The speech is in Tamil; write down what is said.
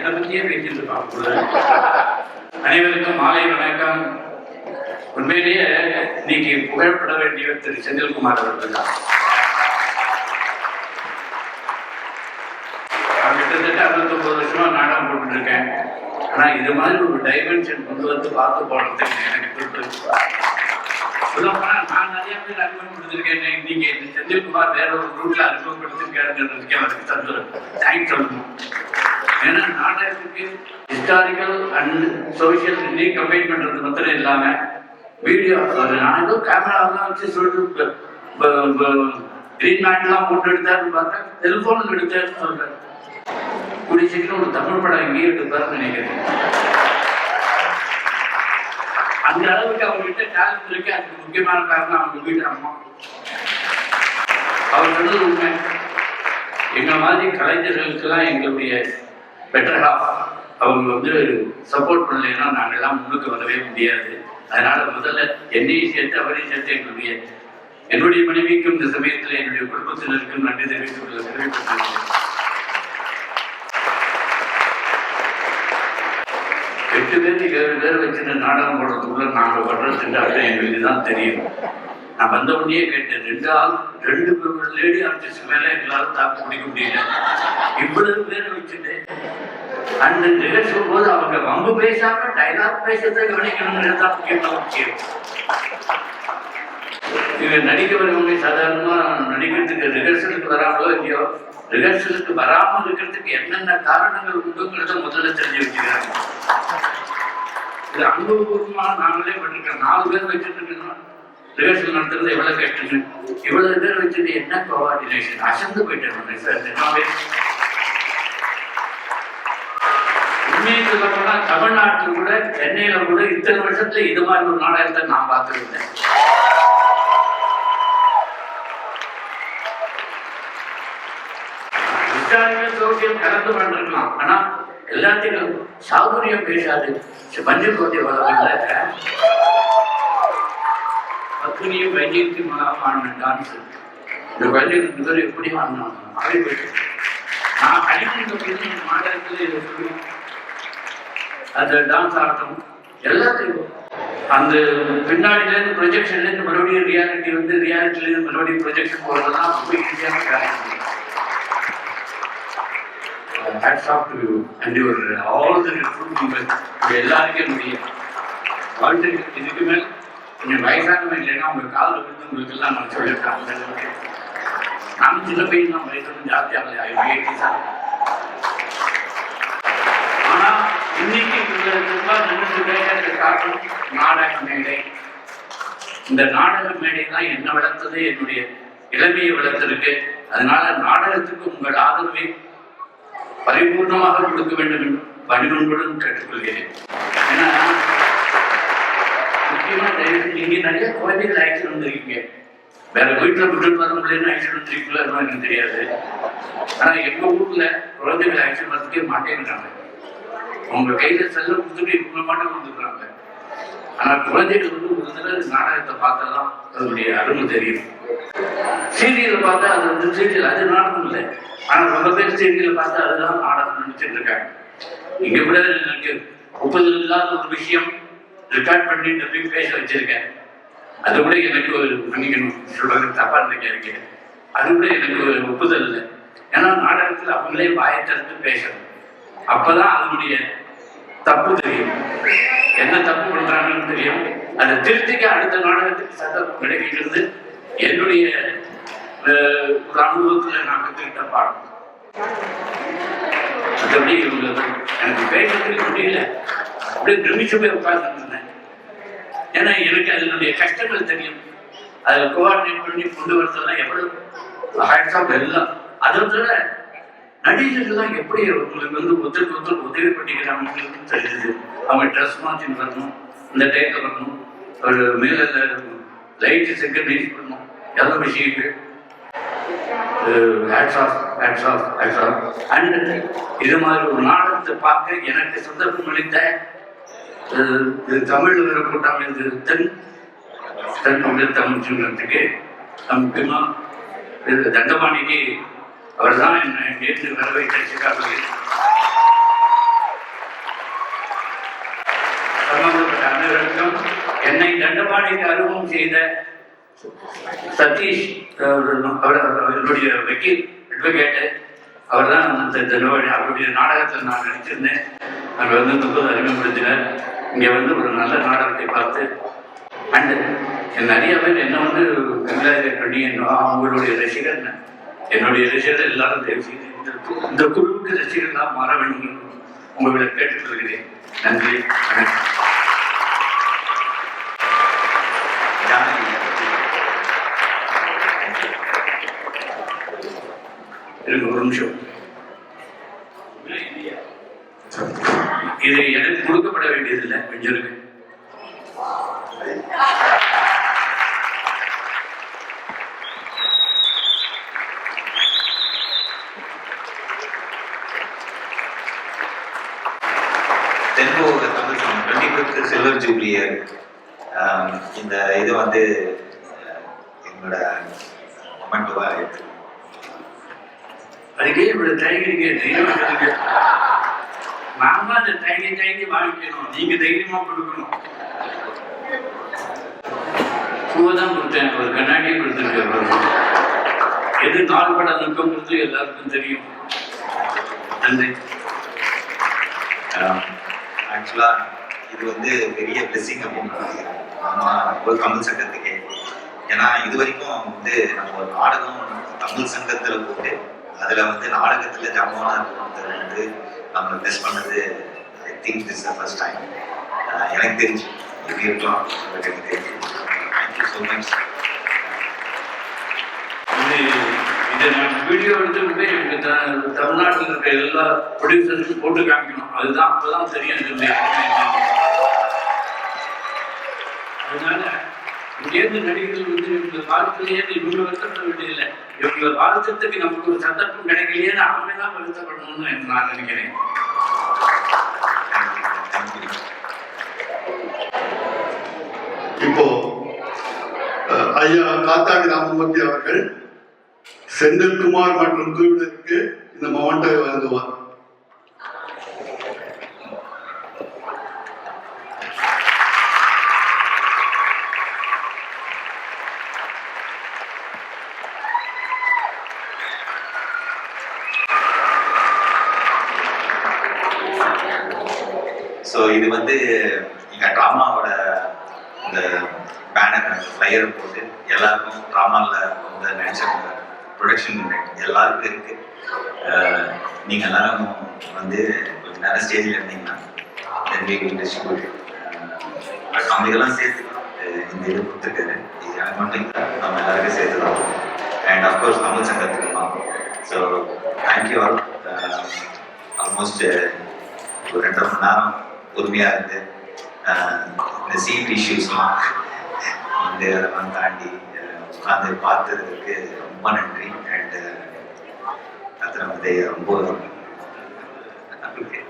என்னை பற்றியே பேசிட்டு இருக்கான். அனைவருக்கும் மாலை வணக்கம். உண்மையிலேயே இன்னைக்கு புகழப்பட வேண்டிய திரு செந்தில்குமார் அவர்கள் தான். நான் கிட்டத்தட்ட 69 வருஷமா நாடகம் போட்டு இருக்கேன். ஆனா இது மாதிரி ஒரு டைமென்ஷன் கொண்டு வந்து பார்த்து போடுறதுக்கு எனக்கு சொல்லப்போனா நான் நிறைய பேர் அறிமுகப்படுத்திருக்கேன். இன்னைக்கு செந்தில்குமார் வேற ஒரு ரூட்ல அறிமுகப்படுத்திருக்காருங்கிறதுக்கு அவருக்கு சந்தோஷம், தேங்க்ஸ் சொல்லணும். ஏன்னா நாடகத்துக்கு ஹிஸ்டாரிக்கல் அண்ட் சோசியல் இன்னைக்கு கம்பைன் பண்றது மாத்திரம் இல்லாம வீடியோ நான் ஏதோ கேமராவெல்லாம் வச்சு சொல்லிட்டு கிரீன் மேட்லாம் போட்டு எடுத்தாருன்னு பார்த்தா செல்போன் எடுத்தாருன்னு சொல்றாரு. கூடிய சீக்கிரம் ஒரு தமிழ் படம் எங்கேயும் எடுத்தாருன்னு நினைக்கிறேன். அந்த அளவுக்கு அவர்கிட்ட டேலண்ட் இருக்கு. அதுக்கு முக்கியமான காரணம் அவங்க வீட்டு அம்மா. அவர் சொன்னது உண்மை. எங்க மாதிரி கலைஞர்களுக்கெல்லாம் எங்களுடைய பெட்டர் ஹாஃப் அவங்க சப்போர்ட் பண்ணலைன்னா நாங்கெல்லாம் முன்னுக்கு வரவே முடியாது. அதனால முதல்ல என்னையும் சேர்த்து அவரையும் சேர்த்து என்னுடைய மனைவிக்கும் இந்த சமயத்தில் என்னுடைய குடும்பத்தினருக்கும் நன்றி தெரிவித்துக் கொள்ள 8 பேர் 7 பேர் வச்சுட்டு நாடகம் போடுறதுக்குள்ள நாங்கள் வர்றதுன்ற அர்த்தம் எங்களுக்கு தான் தெரியும். நான் வந்த உடனே கேட்டேன், 2 லேடி ஆர்டிஸ்ட் மேலே எங்களால் தாக்கு பிடிக்க முடியல. இவ்வளவு பேர் வச்சுட்டு அந்த ரிஹர்சல் போது அவங்க வம்பு பேசாம டைலாக் பேசத்தை கவனிக்கணுங்கிறது தான் முக்கியமான விஷயம். இவங்க நடிக்க வரவங்க சாதாரணமா நடிக்கிறதுக்கு ரிஹர்சலுக்கு வராமலோ இல்லையோ, ரிஹர்சலுக்கு வராமல் இருக்கிறதுக்கு என்னென்ன காரணங்கள் உண்டுங்கிறத முதல்ல தெரிஞ்சு வச்சுக்கிறாங்க. இது அனுபவபூர்வமா நாங்களே பண்ணிருக்கோம். 4 பேர் வச்சுட்டு இருக்கோம். ரிஹர்சல் நடத்துறது எவ்வளவு கஷ்டம். இவ்வளவு பேர் வச்சுட்டு என்ன கோஆர்டினேஷன், அசந்து போயிட்டேன் சார். நிஜமாவே உண்மையை சொல்லப்போனா தமிழ்நாட்டில் கூட சென்னையில கூட இத்தனை வருஷத்துல இது மாதிரி ஒரு நாடகத்தை நான் பார்த்துருந்தேன். சோசியல் கலந்து பண்ணிருக்கலாம். ஆனா எல்லாத்தையும் சாதுரியம் பேசாது. மஞ்சள் கோட்டை வளர்ல பத்துனியும் வைத்தியத்தையும் ஆடின டான்ஸ் இந்த குழந்தைகள் எப்படி ஆடினாங்க அவை போயிட்டு நான் கணிப்பு நாடகத்துல அந்த டான்ஸ் ஆட்டம் எல்லாத்தையும் அந்த பின்னாடியிலேருந்து ப்ரொஜெக்ஷன்லேருந்து மறுபடியும் ரியாலிட்டி ரியாலிட்டிலேருந்து மறுபடியும் ப்ரொஜெக்ஷன் போகிறதெல்லாம் ரொம்ப ஈஸியான காரியம். Hats off to you and your all the recruitment. எல்லாருக்கும் என்னுடைய வாழ்த்துக்கள். இதுக்கு மேல் கொஞ்சம் வயசானவங்க இல்லைன்னா உங்க காலில் விழுந்து உங்களுக்கு எல்லாம் நான் சொல்லியிருக்கேன். அந்த அளவுக்கு நானும் சின்ன பையன் தான், வயசு ஜாஸ்தி ஆகலை. ஆனா இன்னைக்கு நின்று காரணம் நாடக மேடை. இந்த நாடக மேடை தான் என்ன வளர்த்தது, என்னுடைய இளமையை வளர்த்திருக்கு. அதனால நாடகத்துக்கு உங்கள் ஆதரவை பரிபூர்ணமாக கொடுக்க வேண்டும் என்று பணிவன்புடன் கேட்டுக்கொள்கிறேன். ஏன்னா முக்கியமா நீங்க நிறைய குழந்தைகள் ஆக்சிடென்ட் வந்திருக்கீங்க. வேற வீட்டுல விட்டு வர முடியலன்னு ஆக்சிடென்ட் வந்திருக்கீங்களோ எனக்கு தெரியாது. ஆனா எங்க ஊர்ல குழந்தைகள் ஆக்சிடென்ட் வரதுக்கே மாட்டேங்கிறாங்க. உங்க கையில செல்ல கொடுத்துட்டு இவங்க மட்டும் வந்துடுறாங்க. ஆனா குழந்தைகள் ஒரு தடவை நாடகத்தை பார்த்தாதான் அதனுடைய அருமை தெரியும். சீரியலை பார்த்தா அது சீரியல், அது நாடகம் இல்லை. ஆனா ரொம்ப பேர் சீரியலை பார்த்தா அதுதான் நாடகம் நினைச்சிட்டு இருக்காங்க. இங்க கூட எனக்கு ஒப்புதல் இல்லாத ஒரு விஷயம் ரெக்கார்ட் பண்ணி டப்பிங் பேச வச்சிருக்கேன். அது கூட எனக்கு மன்னிக்கணும் சொல்றது தப்பா நினைக்க, அது கூட எனக்கு ஒப்புதல் இல்லை. ஏன்னா நாடகத்துல அவங்களே வாயை திறந்து பேசணும். அப்பதான் அதனுடைய தப்பு தெரியும், என்ன தப்பு பண்றாங்கன்னு தெரியும். அதை திருத்திக்க அடுத்த நாடகத்துக்கு சந்தர்ப்பம் கிடைக்கிறது என்னுடைய ஒரு அனுபவத்துல நான் கற்றுக்கிட்ட பாடம். மற்றபடி எனக்கு பேசுறதுக்கு முடியல, அப்படியே நிமிஷம் போய் உட்கார்ந்துருந்தேன். ஏன்னா எனக்கு அதனுடைய கஷ்டங்கள் தெரியும். அதை கோஆர்டினேட் பண்ணி கொண்டு வரதெல்லாம் எவ்வளவு ஹேட்ஸ் ஆஃப் எல்லாம். அதை விட நடிகர்கள்லாம் எப்படி உங்களுக்கு ஒருத்தருக்கு உதவி பண்ணிக்கிறாங்கன்னு தெரியுது. அவங்க ட்ரெஸ் மாற்றின்னு வரணும், இந்த டைட்டில் வரணும், ஒரு மேல லைட்டு செக்ரட்டரிஸ் பண்ணணும், எல்லா விஷயங்கள். இது மாதிரி ஒரு நாடகத்தை பார்க்க எனக்கு சந்தர்ப்பம் அளித்த தமிழ் கூட்டம் தென் தமிழ் சொல்றதுக்கு முக்கியமா தண்டபாணிக்கு அவர் தான் என்ன நேற்று வரவைத்த சிகாகோவில் என்னை தண்டபாணிக்கு அறிமுகம் செய்த சதீஷ் அவருடைய வக்கீல் அட்வொகேட்டு அவர் தான் அந்த தண்டபாணி அவருடைய நாடகத்தில் நான் நடிச்சிருந்தேன். அவர் வந்து 30 அறிமுகப்படுத்தினார். இங்கே வந்து ஒரு நல்ல நாடகத்தை பார்த்து அண்டு நிறைய பேர் என்ன வந்து கங்க்ராச்சுலேட் பண்ணி அவங்களுடைய ரசிகர் என்னுடைய ரசிகர்கள் எல்லாரும் தயவு செய்து இந்த குழுவுக்கு ரசிகர்களாக மாற வேண்டும் உங்களை கேட்டுக்கொள்கிறேன். நன்றி, வணக்கம். எனக்கு ஒரு நிமிஷம். இது எனக்கு கொடுக்கப்பட வேண்டியதில்லை, கொஞ்சம் இருக்கு. தென்போக Tamil 25th silver jubilee year. இந்த இது வந்து எங்களோட மொமெண்டோவா இருக்கு. அதுக்கே இவ்வளவு தயங்கிறீங்க. நான் தான் அந்த தயங்கி வாங்கிக்கணும், நீங்க தைரியமா கொடுக்கணும். பூவைதான் கொடுத்தேன், ஒரு கண்ணாடியும் கொடுத்துருக்காரு. எது நாள் பட நிற்கும்ன்றது எல்லாருக்கும் தெரியும். நன்றி. ஆக்சுவலா இது வந்து பெரிய பிளெஸிங் அப்படின்னு நம்ம ஒரு தமிழ் சங்கத்துக்கே. ஏன்னா இது வரைக்கும் வந்து நம்ம ஒரு நாடகம் தமிழ் சங்கத்துல போட்டு அதுல வந்து நாடகத்துல ஜாமானா இருக்கிறது வந்து நம்மளை பிளஸ் பண்ணது. I think this the first time. எனக்கு தெரிஞ்சு இப்படி இருக்கலாம், எனக்கு தெரிஞ்சு. Thank you so much. இதை நான் வீடியோ எடுத்துக்கிட்டு எனக்கு தமிழ்நாட்டில் இருக்கிற எல்லா ப்ரொடியூசர்ஸும் போட்டு காமிக்கணும். அதுதான் அப்போதான் தெரியும். அதனால இங்கேருந்து நடிகர்கள் வந்து இவங்க வாழ்க்கையிலேயே இவங்க வருத்தப்பட வேண்டியதில்லை. இவங்க வாழ்த்தத்துக்கு நமக்கு ஒரு சந்தர்ப்பம் கிடைக்கலையேன்னு அவங்க தான் வருத்தப்படணும்னு நான் நினைக்கிறேன். இப்போ ஐயா காத்தாடி ராமமூர்த்தி அவர்கள் செந்தில்குமார் மற்றும் குழுவினருக்கு இந்த மொமெண்டை வழங்குவார். ஸோ இது வந்து எங்க ட்ராமாவோட இந்த பேனர் ஃப்ளையரை போட்டு எல்லாருக்கும் ட்ராமாவில் வந்து நினைச்சவங்க ப்ரொடக்ஷன் எல்லாருக்கும் இருக்கு. நீங்கள் எல்லாரும் வந்து கொஞ்ச நேரம் ஸ்டேஜில் இருந்தீங்கன்னா டிஸ்ட்ரிபியூட் அவங்களுக்கெல்லாம் சேர்த்து இந்த இது கொடுத்துருக்காரு. இது எனக்கு மட்டும் இல்லை, நம்ம எல்லாருக்கும் சேர்த்து தான். அண்ட் அஃப்கோர்ஸ் தமிழ் சங்கத்துக்கு தான். So thank you all. ஆல்மோஸ்ட் ஒரு 2.5 மணி நேரம் பொறுமையாக இருந்து இந்த சீட் இஷ்யூஸ்லாம் வந்து அதெல்லாம் தாண்டி உட்காந்து பார்த்ததுக்கு ரொம்ப நன்றி. அண்ட் அதில் வந்து ரொம்ப நம்பிக்கை.